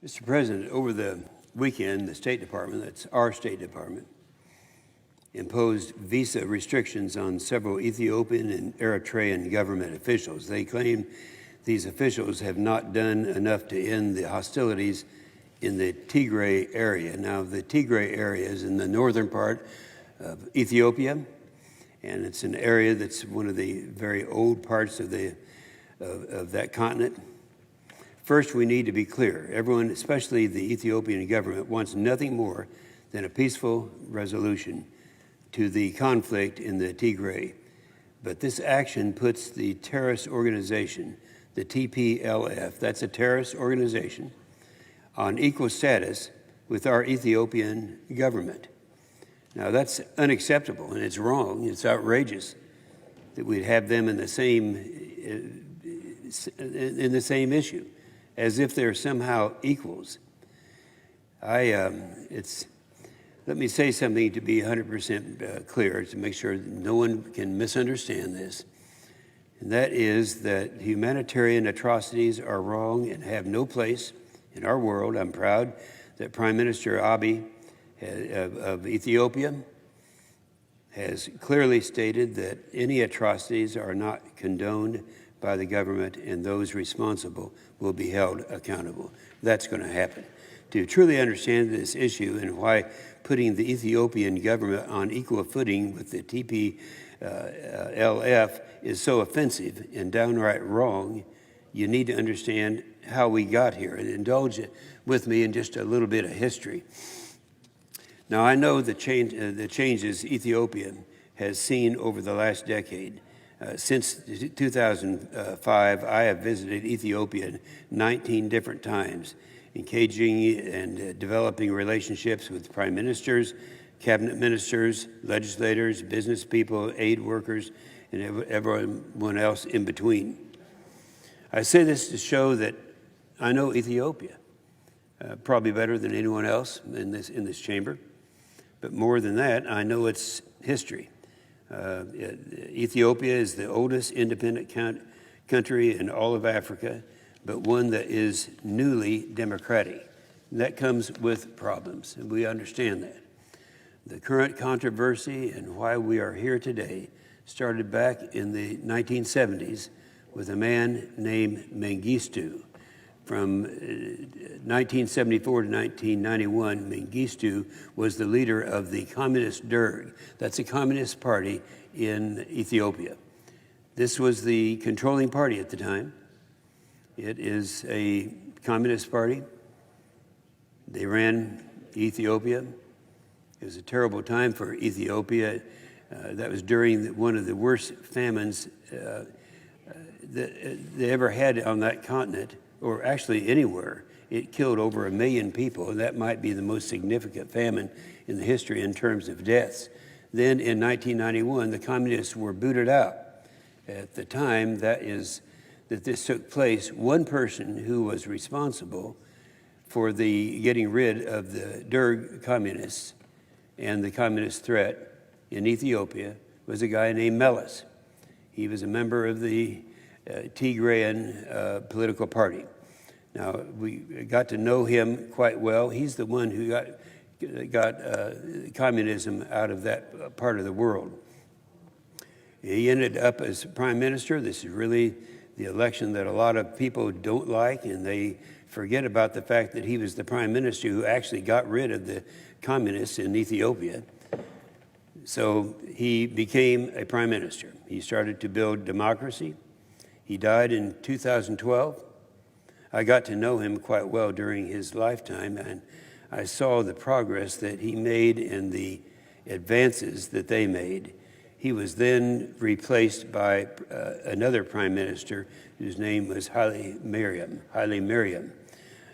Mr. President, over the weekend, the State Department, that's our State Department, imposed visa restrictions on several Ethiopian and Eritrean government officials. They claim these officials have not done enough to end the hostilities in the Tigray area. Now, the Tigray area is in the northern part of Ethiopia, and it's an area that's one of the very old parts of that continent. First, we need to be clear. Everyone, especially the Ethiopian government, wants nothing more than a peaceful resolution to the conflict in the Tigray. But this action puts the terrorist organization, the TPLF, that's a terrorist organization, on equal status with our Ethiopian government. Now, that's unacceptable, and it's wrong. It's outrageous that we'd have them in the same issue, as if they're somehow equals. Let me say something to be 100% clear, to make sure that no one can misunderstand this. And that is that humanitarian atrocities are wrong and have no place in our world. I'm proud that Prime Minister Abiy of Ethiopia has clearly stated that any atrocities are not condoned by the government, and those responsible will be held accountable. That's going to happen. To truly understand this issue and why putting the Ethiopian government on equal footing with the TPLF is so offensive and downright wrong, you need to understand how we got here, and indulge with me in just a little bit of history. Now, I know the changes Ethiopia has seen over the last decade. Since 2005, I have visited Ethiopia 19 different times, engaging and developing relationships with prime ministers, cabinet ministers, legislators, business people, aid workers, and everyone else in between. I say this to show that I know Ethiopia, probably better than anyone else in this chamber. But more than that, I know its history. Ethiopia is the oldest independent country in all of Africa, but one that is newly democratic. And that comes with problems, and we understand that. The current controversy and why we are here today started back in the 1970s with a man named Mengistu. From 1974 to 1991, Mengistu was the leader of the communist Derg. That's a communist party in Ethiopia. This was the controlling party at the time. It is a communist party. They ran Ethiopia. It was a terrible time for Ethiopia. That was during one of the worst famines that they ever had on that continent, or actually anywhere. It killed over 1 million people, and that might be the most significant famine in the history in terms of deaths. Then in 1991, the communists were booted out. At the time that this took place, one person who was responsible for the getting rid of the Derg communists and the communist threat in Ethiopia was a guy named Meles. He was a member of the Tigrayan political party. Now, we got to know him quite well. He's the one who got communism out of that part of the world. He ended up as prime minister. This is really the election that a lot of people don't like, and they forget about the fact that he was the prime minister who actually got rid of the communists in Ethiopia. So he became a prime minister. He started to build democracy. He died in 2012. I got to know him quite well during his lifetime, and I saw the progress that he made and the advances that they made. He was then replaced by another prime minister whose name was Haile Mariam.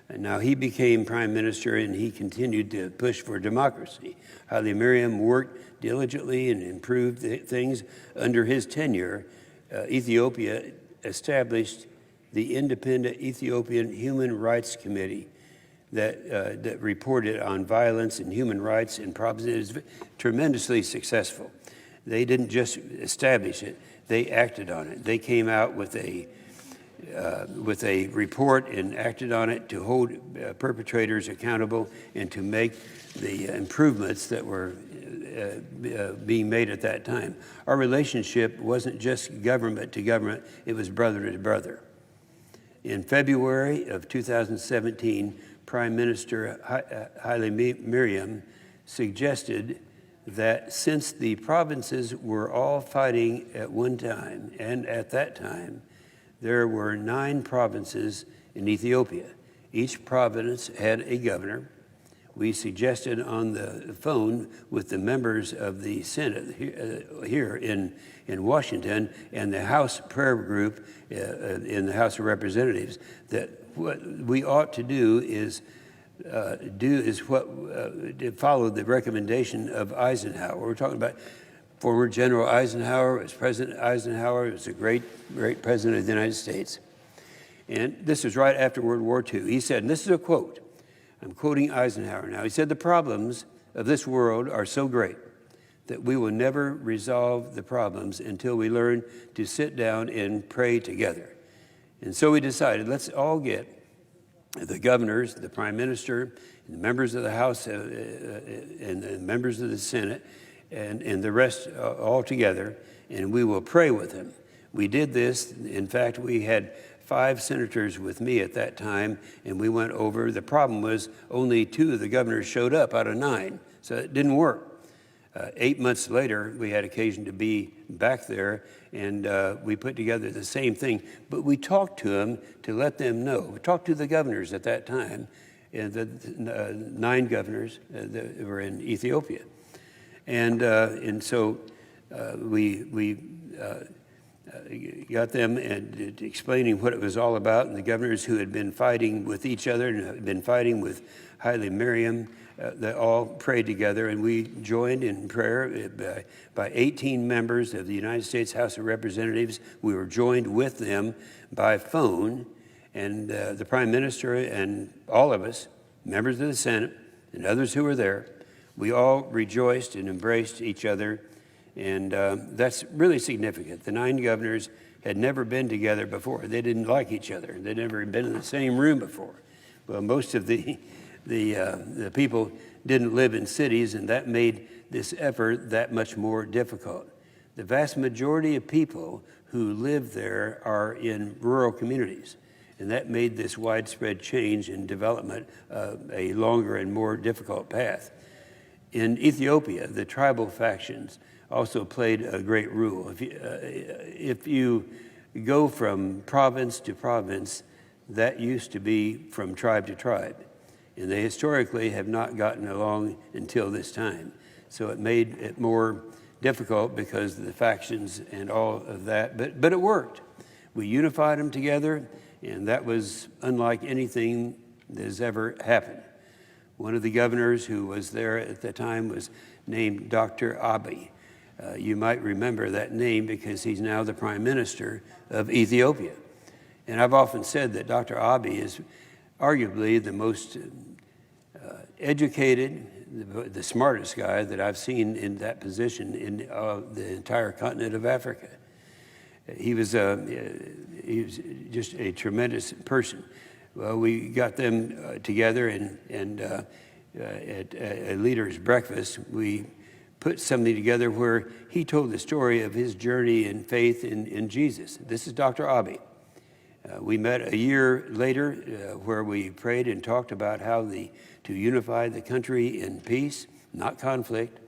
And now he became prime minister, and he continued to push for democracy. Haile Mariam worked diligently and improved things. Under his tenure, Ethiopia established the Independent Ethiopian Human Rights Committee that reported on violence and human rights and problems. It was tremendously successful. They didn't just establish it, they acted on it. They came out with a with a report and acted on it to hold perpetrators accountable and to make the improvements that were being made at that time. Our relationship wasn't just government to government, it was brother to brother. In February of 2017, Prime Minister Haile Mariam suggested that since the provinces were all fighting at one time, and at that time, there were 9 provinces in Ethiopia. Each province had a governor. We suggested on the phone with the members of the Senate here in Washington and the House prayer group in the House of Representatives that what we ought to do is follow the recommendation of Eisenhower. We're talking about former General Eisenhower. As President Eisenhower was a great president of the United States. And this was right after World War II. He said, and this is a quote, I'm quoting Eisenhower now. He said, the problems of this world are so great that we will never resolve the problems until we learn to sit down and pray together. And so we decided, let's all get the governors, the prime minister, and the members of the House, and the members of the Senate, and the rest all together, and we will pray with them. We did this. In fact, we had 5 senators with me at that time, and we went over. The problem was only 2 of the governors showed up out of 9, so it didn't work. 8 months later, we had occasion to be back there, and we put together the same thing. But we talked to them to let them know. We talked to the governors at that time, and the 9 governors that were in Ethiopia. And so we got them and explaining what it was all about, and the governors who had been fighting with each other and had been fighting with Haile Mariam, they all prayed together, and we joined in prayer by 18 members of the United States House of Representatives. We were joined with them by phone, and the Prime Minister and all of us, members of the Senate and others who were there, we all rejoiced and embraced each other, and that's really significant. The 9 governors had never been together before. They didn't like each other. They'd never been in the same room before. Well, most of the people didn't live in cities, and that made this effort that much more difficult. The vast majority of people who live there are in rural communities, and that made this widespread change and development a longer and more difficult path. In Ethiopia, the tribal factions also played a great role. If you go from province to province, that used to be from tribe to tribe. And they historically have not gotten along until this time. So it made it more difficult because of the factions and all of that, but it worked. We unified them together, and that was unlike anything that has ever happened. One of the governors who was there at the time was named Dr. Abiy. You might remember that name because he's now the Prime Minister of Ethiopia. And I've often said that Dr. Abiy is arguably the most educated, the smartest guy that I've seen in that position in the entire continent of Africa. He was just a tremendous person. Well, we got them together, and at a leader's breakfast, we put something together where he told the story of his journey in faith in Jesus. This is Dr. Abiy. We met a year later where we prayed and talked about how to unify the country in peace, not conflict.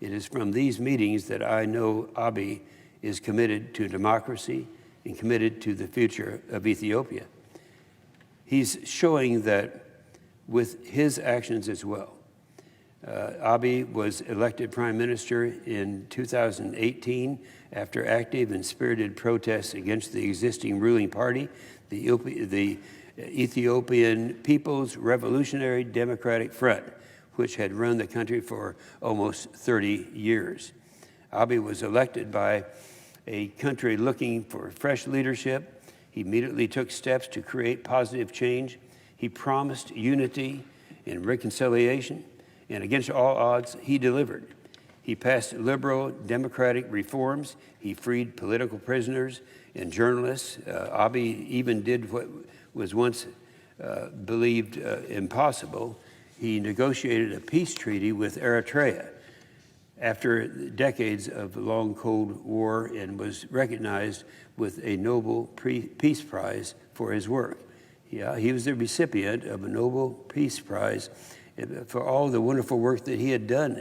It is from these meetings that I know Abiy is committed to democracy and committed to the future of Ethiopia. He's showing that with his actions as well. Abiy was elected prime minister in 2018 after active and spirited protests against the existing ruling party, the Ethiopian People's Revolutionary Democratic Front, which had run the country for almost 30 years. Abiy was elected by a country looking for fresh leadership. He immediately took steps to create positive change. He promised unity and reconciliation, and against all odds, he delivered. He passed liberal democratic reforms. He freed political prisoners. and journalists. Abiy even did what was once believed impossible. He negotiated a peace treaty with Eritrea after decades of long Cold War and was recognized with a Nobel Peace Prize for his work. Yeah, he was the recipient of a Nobel Peace Prize for all the wonderful work that he had done.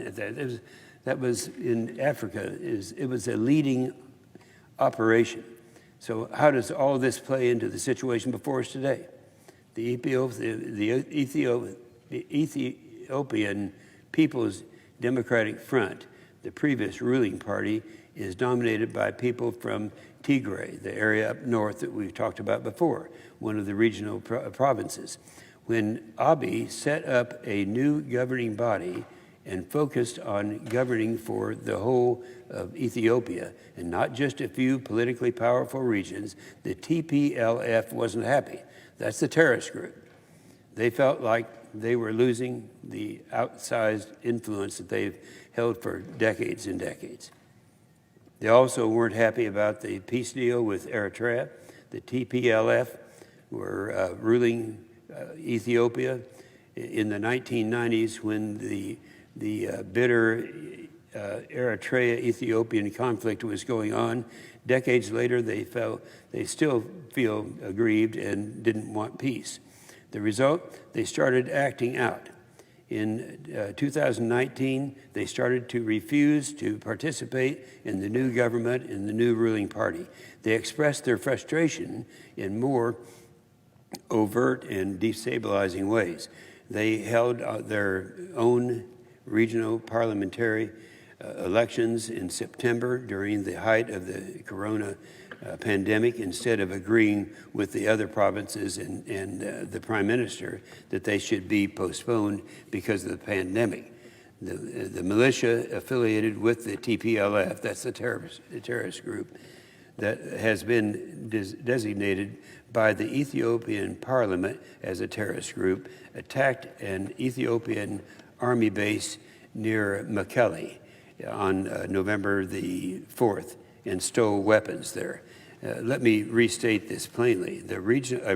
That was in Africa. It was a leading operation. So how does all this play into the situation before us today? The Ethiopian People's Democratic Front, the previous ruling party, is dominated by people from Tigray, the area up north that we've talked about before, one of the regional provinces. When Abiy set up a new governing body and focused on governing for the whole of Ethiopia and not just a few politically powerful regions, the TPLF wasn't happy. That's the terrorist group. They felt like they were losing the outsized influence that they've held for decades and decades. They also weren't happy about the peace deal with Eritrea. The TPLF were ruling Ethiopia in the 1990s when the bitter Eritrea-Ethiopian conflict was going on. Decades later, they still feel aggrieved and didn't want peace. The result, they started acting out. In 2019, they started to refuse to participate in the new government and the new ruling party. They expressed their frustration in more overt and destabilizing ways. They held their own regional parliamentary elections in September during the height of the corona pandemic instead of agreeing with the other provinces and the prime minister that they should be postponed because of the pandemic. The militia affiliated with the TPLF, that's the terrorist group, that has been designated by the Ethiopian parliament as a terrorist group, attacked an Ethiopian army base near Mekelle on November the 4th and stole weapons there. Let me restate this plainly. A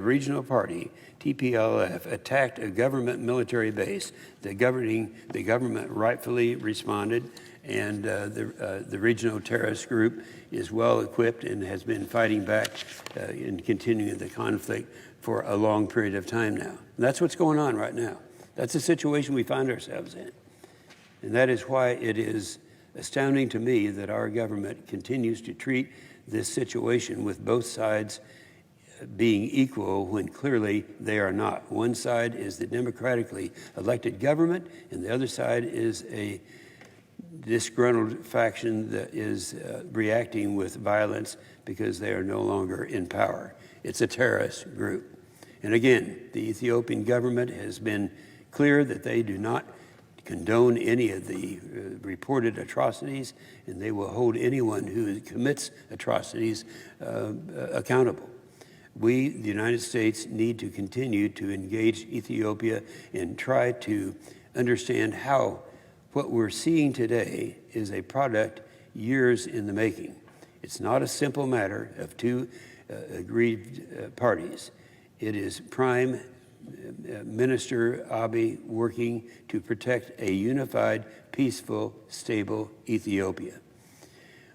regional party, TPLF, attacked a government military base. The government rightfully responded, and the regional terrorist group is well equipped and has been fighting back and continuing the conflict for a long period of time now. And that's what's going on right now. That's the situation we find ourselves in. And that is why it is astounding to me that our government continues to treat this situation with both sides being equal when clearly they are not. One side is the democratically elected government, and the other side is a disgruntled faction that is reacting with violence because they are no longer in power. It's a terrorist group. And again, the Ethiopian government has been clear that they do not condone any of the reported atrocities, and they will hold anyone who commits atrocities accountable. We, the United States, need to continue to engage Ethiopia and try to understand how what we're seeing today is a product years in the making. It's not a simple matter of two aggrieved parties. It is Prime Minister Abiy working to protect a unified, peaceful, stable Ethiopia.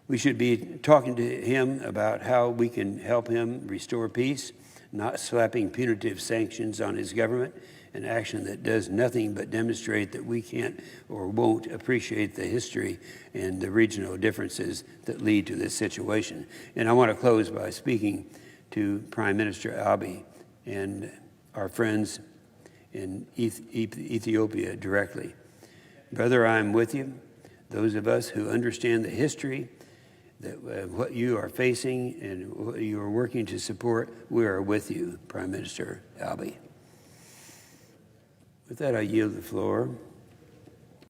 We should be talking to him about how we can help him restore peace, not slapping punitive sanctions on his government, an action that does nothing but demonstrate that we can't or won't appreciate the history and the regional differences that lead to this situation. And I want to close by speaking to Prime Minister Abiy and our friends in Ethiopia directly. Brother, I'm with you. Those of us who understand the history, that what you are facing and what you are working to support, we are with you, Prime Minister Abiy. With that, I yield the floor.